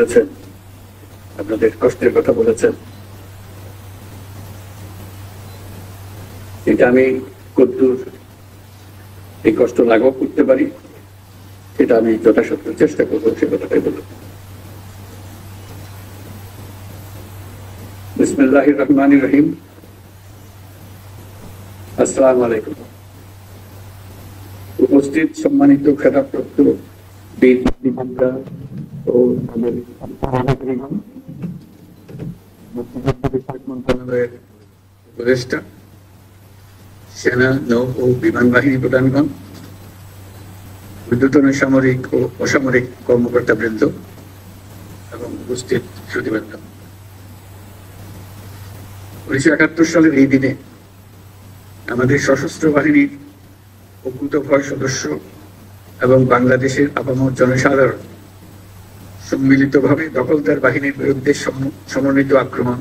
বলেছেন, আপনাদের কষ্টের কথা বলেছেন। এটা আমি কতদূর এই কষ্ট লাঘব করতে পারি সেটা আমি যথাসাধ্য চেষ্টা করবো, সে কথাটাই বলব। বিসমিল্লাহির রহমানির রহিম। আসসালামু আলাইকুম। উপস্থিত সম্মানিত খেতাবপ্রাপ্ত বীর মুক্তিযোদ্ধা ও তাদের মুক্তিযোদ্ধা বিষয়ক মন্ত্রণালয়ের উপদেষ্টা, সেনা, নৌ ও বিমান বাহিনী প্রধানগণ, ঊর্ধ্বতন সামরিক ও অসামরিক কর্মকর্তা বৃন্দ এবং উপস্থিত শ্রোতৃবৃন্দ, 1971 সালের এই দিনে আমাদের সশস্ত্র বাহিনীর অকুতোভয় সদস্য এবং বাংলাদেশের আপামর জনসাধারণ সম্মিলিতভাবে দখলদার বাহিনীর বিরুদ্ধে সমন্বিত আক্রমণ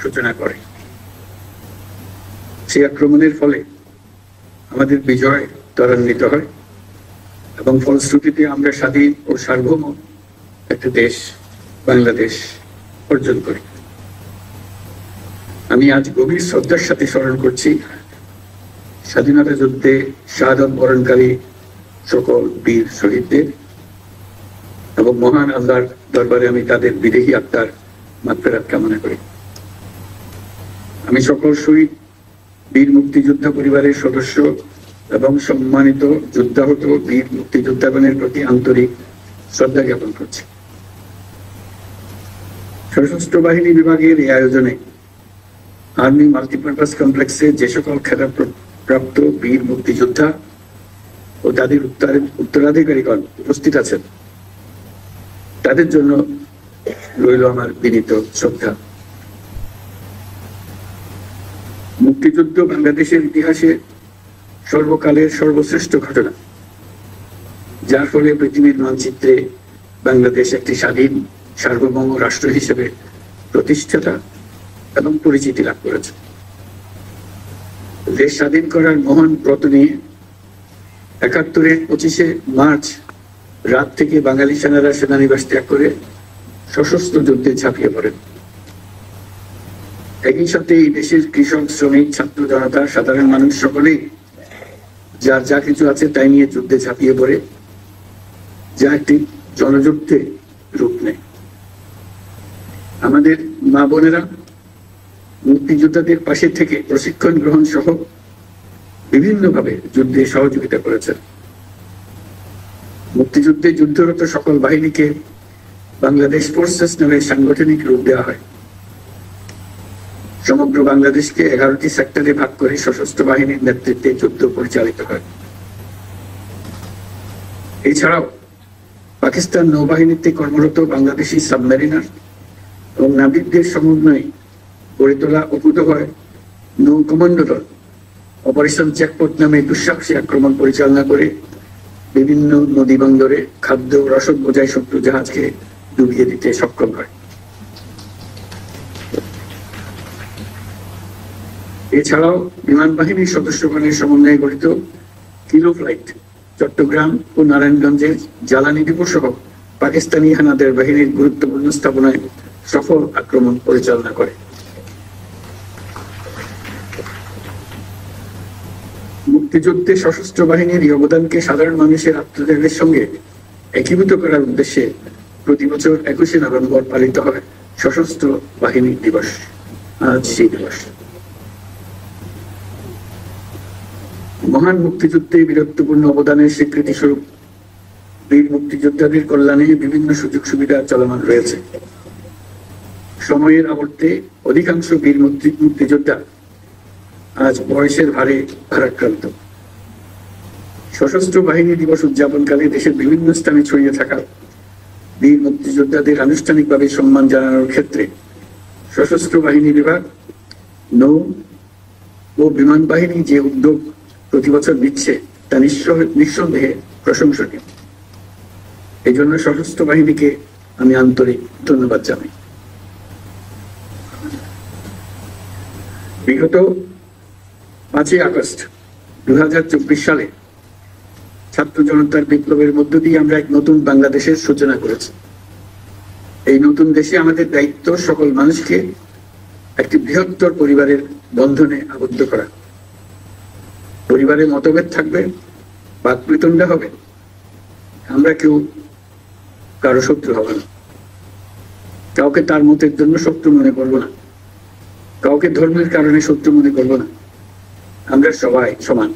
সূচনা করে। সেই আক্রমণের ফলে আমাদের বিজয় ত্বরান্বিত হয় এবং ফলশ্রুতিতে আমরা স্বাধীন ও সার্বভৌম একটা দেশ বাংলাদেশ অর্জন করি। আমি আজ গভীর শ্রদ্ধার সাথে স্মরণ করছি স্বাধীনতা যুদ্ধে শাহাদাত বরণকারী সকল বীর শহীদদের এবং মহান আল্লাহর দরবারে আমি তাদের বিদেহী আত্মার মাগফিরাত কামনা করি। আমি সকল শহীদ বীর মুক্তিযোদ্ধা পরিবারের সদস্য এবং সম্মানিত যুদ্ধাহত বীর মুক্তিযোদ্ধাগণের প্রতি আন্তরিক শ্রদ্ধা জ্ঞাপন করছি। সশস্ত্র বাহিনী বিভাগের এই আয়োজনে আর্মি মাল্টিপারপাস কমপ্লেক্সে যে সকল খেতাবপ্রাপ্ত বীর মুক্তিযোদ্ধা ও তাদের উত্তরাধিকারীগণ উপস্থিত আছেন, তাদের জন্য রইল আমার বিনীত শ্রদ্ধা। মুক্তিযুদ্ধ বাংলাদেশের ইতিহাসে সর্বকালের সর্বশ্রেষ্ঠ ঘটনা, যার ফলে পৃথিবীর মানচিত্রে বাংলাদেশ একটি স্বাধীন সার্বভৌম রাষ্ট্র হিসেবে প্রতিষ্ঠাতা এবং পরিচিতি লাভ করেছে। দেশ স্বাধীন করার মহান ব্রত নিয়ে 71-এর 25শে মার্চ রাত থেকে বাঙালি সেনারা সেনানিবাস ত্যাগ করে সশস্ত্র যুদ্ধে ঝাঁপিয়ে পড়েন। একই সাথে এই দেশের কৃষক, শ্রমিক, ছাত্র জনতা, সাধারণ মানুষ সকলেই যার যা কিছু আছে তাই নিয়ে যুদ্ধে ঝাঁপিয়ে পড়ে, যা একটি জনযুদ্ধে রূপ নেয়। আমাদের মা বোনেরা মুক্তিযোদ্ধাদের পাশে থেকে প্রশিক্ষণ গ্রহণ সহ বিভিন্নভাবে যুদ্ধে সহযোগিতা করেছেন। মুক্তিযুদ্ধে যুদ্ধরত সকল বাহিনীকে বাংলাদেশ ফোর্সেস নামে সাংগঠনিক রূপ দেওয়া হয়। সমগ্র বাংলাদেশকে 11টি সেক্টরে ভাগ করে সশস্ত্র বাহিনীর নেতৃত্বে যুদ্ধ পরিচালিত হয়। এছাড়াও পাকিস্তান নৌবাহিনীতে কর্মরত বাংলাদেশি সাবমেরিনার এবং নাবিকদের সমন্বয়ে গড়ে তোলা অকুতোভয় নৌ কমান্ডো দল অপারেশন জ্যাকপট নামে দুঃসাহসী আক্রমণ পরিচালনা করে বিভিন্ন নদী বন্দরে খাদ্য রসদ বোঝাই শত্রু জাহাজকে ডুবিয়ে দিতে সক্ষম হয়। এছাড়াও বিমান বাহিনীর সদস্যগণের সমন্বয়ে গঠিত কিলো ফ্লাইট চট্টগ্রাম ও নারায়ণগঞ্জের জ্বালানি ডিপো সহ পাকিস্তানি হানাদার বাহিনীর গুরুত্বপূর্ণ স্থাপনায় সফল আক্রমণ পরিচালনা করে। মুক্তিযুদ্ধে সশস্ত্র বাহিনীর এই অবদানকে সাধারণ মানুষের আত্মত্যাগের সঙ্গে একীভূত করার উদ্দেশ্যে প্রতি বছর 21শে নভেম্বর পালিত হয় সশস্ত্র বাহিনী দিবস। আজ সেই দিবস। মহান মুক্তিযুদ্ধে বীরত্বপূর্ণ অবদানের স্বীকৃতি স্বরূপ বীর মুক্তিযোদ্ধাদের কল্যাণে বিভিন্ন সুযোগ সুবিধা চলমান রয়েছে। সময়ের আবর্তে অধিকাংশ বীর মুক্তিযোদ্ধা আজ বয়সের ভারে ভারাক্রান্ত। সশস্ত্র বাহিনী দিবস উদযাপনকালে দেশের বিভিন্ন স্থানে ছড়িয়ে থাকা বীর মুক্তিযোদ্ধাদের আনুষ্ঠানিকভাবে সম্মান জানানোর ক্ষেত্রে সশস্ত্র বাহিনী বিভাগ, নৌ ও বিমান বাহিনী যে উদ্যোগ প্রতি বছর নিচ্ছে তা নিঃসন্দেহে প্রশংসনীয়। এই জন্য সশস্ত্র বাহিনীকে আমি আন্তরিক ধন্যবাদ জানাই। বিগত 5ই আগস্ট 2024 সালে ছাত্র জনতার বিপ্লবের মধ্য দিয়ে আমরা এক নতুন বাংলাদেশের সূচনা করেছি। এই নতুন দেশে আমাদের দায়িত্ব সকল মানুষকে একটি বৃহত্তর পরিবারের বন্ধনে আবদ্ধ করা। পরিবারে মতভেদ থাকবে, বাকবিতণ্ডা হবে, আমরা কেউ কারো শত্রু হব না, কাউকে তার মতের জন্য শত্রু মনে করব না, কাউকে ধর্মের কারণে শত্রু মনে করব না। আমরা সবাই সমান,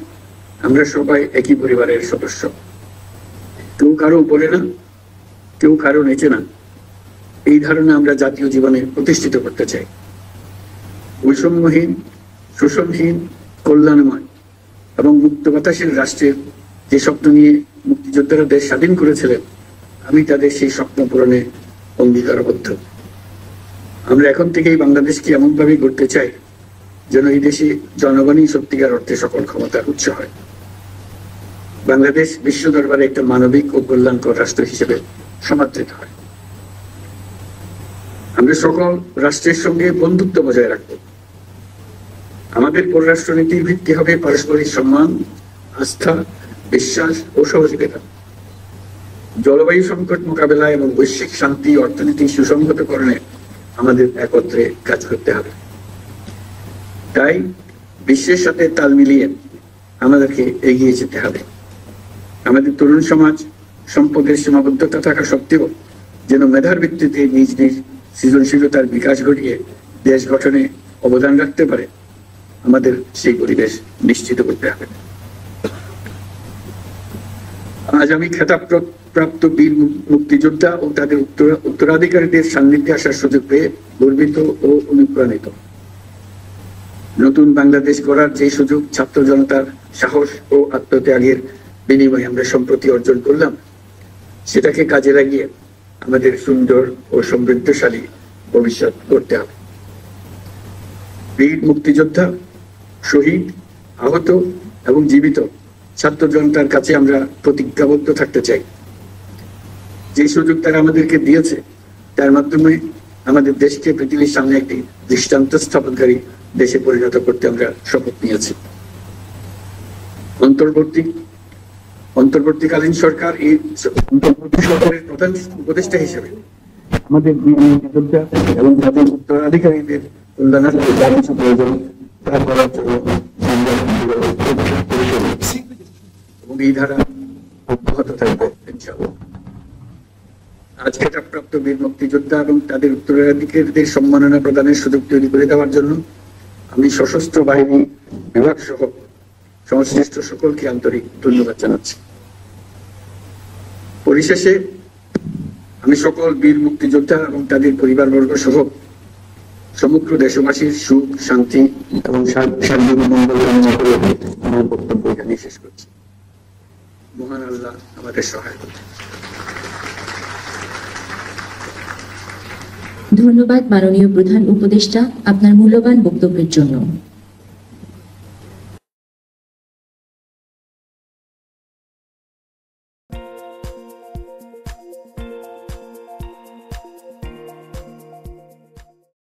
আমরা সবাই একই পরিবারের সদস্য, কেউ কারো উপরে না, কেউ কারো নিচে না। এই ধারণা আমরা জাতীয় জীবনে প্রতিষ্ঠিত করতে চাই। বৈষম্যহীন, শোষণহীন, কল্যাণময় এবং মুক্ত বাতাসের রাষ্ট্রের যে স্বপ্ন নিয়ে মুক্তিযোদ্ধারা দেশ স্বাধীন করেছিলেন, আমি তাদের সেই স্বপ্ন পূরণে অঙ্গীকারবদ্ধ। আমরা এখন থেকেই বাংলাদেশকে এমনভাবে গড়তে চাই যেন এই দেশে জনগণই সত্যিকার অর্থে সকল ক্ষমতার উৎস হয়। বাংলাদেশ বিশ্ব দরবারে একটা মানবিক ও কল্যাণকর রাষ্ট্র হিসেবে সমাদৃত হয়। আমরা সকল রাষ্ট্রের সঙ্গে বন্ধুত্ব বজায় রাখব। আমাদের পররাষ্ট্রনীতির ভিত্তি হবে পারস্পরিক সম্মান, আস্থা, বিশ্বাস ও সহযোগিতা। জলবায়ু সংকট মোকাবেলা এবং বৈশ্বিক শান্তি অর্থনীতি সুসংহতকরণে আমাদের একত্রে কাজ করতে হবে। তাই বিশ্বের সাথে তাল মিলিয়ে আমাদেরকে এগিয়ে যেতে হবে। আমাদের তরুণ সমাজ সম্পদের সীমাবদ্ধতা থাকা সত্ত্বেও যেন মেধার ভিত্তিতে নিজ নিজ সৃজনশীলতার বিকাশ ঘটিয়ে দেশ গঠনে অবদান রাখতে পারে, আমাদের সেই পরিবেশ নিশ্চিত করতে হবে। আজ আমি খেতাবপ্রাপ্ত বীর মুক্তিযোদ্ধা ও তাদের উত্তরাধিকারীদের সান্নিধ্যে আসার সুযোগ পেয়ে গর্বিত ও অনুপ্রাণিত। নতুন বাংলাদেশ গড়ার যে সুযোগ ছাত্র জনতার সাহস ও আত্মত্যাগের বিনিময়ে আমরা সম্প্রতি অর্জন করলাম, সেটাকে কাজে লাগিয়ে আমাদের সুন্দর ও সমৃদ্ধশালী ভবিষ্যৎ করতে হবে। বীর মুক্তিযোদ্ধা, শহীদ, আহত এবং জীবিত ছাত্র জনতার কাছে আমরা প্রতিজ্ঞাবদ্ধ থাকতে চাই। যে সুযোগ তারা আমাদেরকে দিয়েছে, তার মাধ্যমে আমাদের দেশকে পৃথিবীর সামনে একটি দৃষ্টান্ত স্থাপনকারী দেশে পরিণত করতে আমরা শপথ নিয়েছি। অন্তর্বর্তীকালীন সরকার এই সরকারের প্রধান উপদেষ্টা হিসেবে আমাদের বীর মুক্তিযোদ্ধা এবং তাদের উত্তরাধিকারীদের কল্যাণার্থে যা কিছু প্রয়োজন তা করার জন্য এবং এই ধারা অব্যাহত থাকবে ইনশাআল্লাহ। আজ খেতাবপ্রাপ্ত বীর মুক্তিযোদ্ধা এবং তাদের উত্তরাধিকারীদের সম্মাননা প্রদানের সুযোগ তৈরি করে দেওয়ার জন্য আমি সশস্ত্র বাহিনী বিভাগ সহ সংশ্লিষ্ট সকলকে আন্তরিক ধন্যবাদ জানাচ্ছি। পরিশেষে আমি সকল বীর মুক্তিযোদ্ধা এবং তাদের পরিবারবর্গ সহ সমগ্র দেশবাসীর সুখ, শান্তি এবং সার্বিক মঙ্গল কামনা করে আমার বক্তব্য এখানে শেষ করছি। মহান আল্লাহ আমাদের সহায় করুন। ধন্যবাদ মাননীয় প্রধান উপদেষ্টা আপনার মূল্যবান বক্তব্যের জন্য।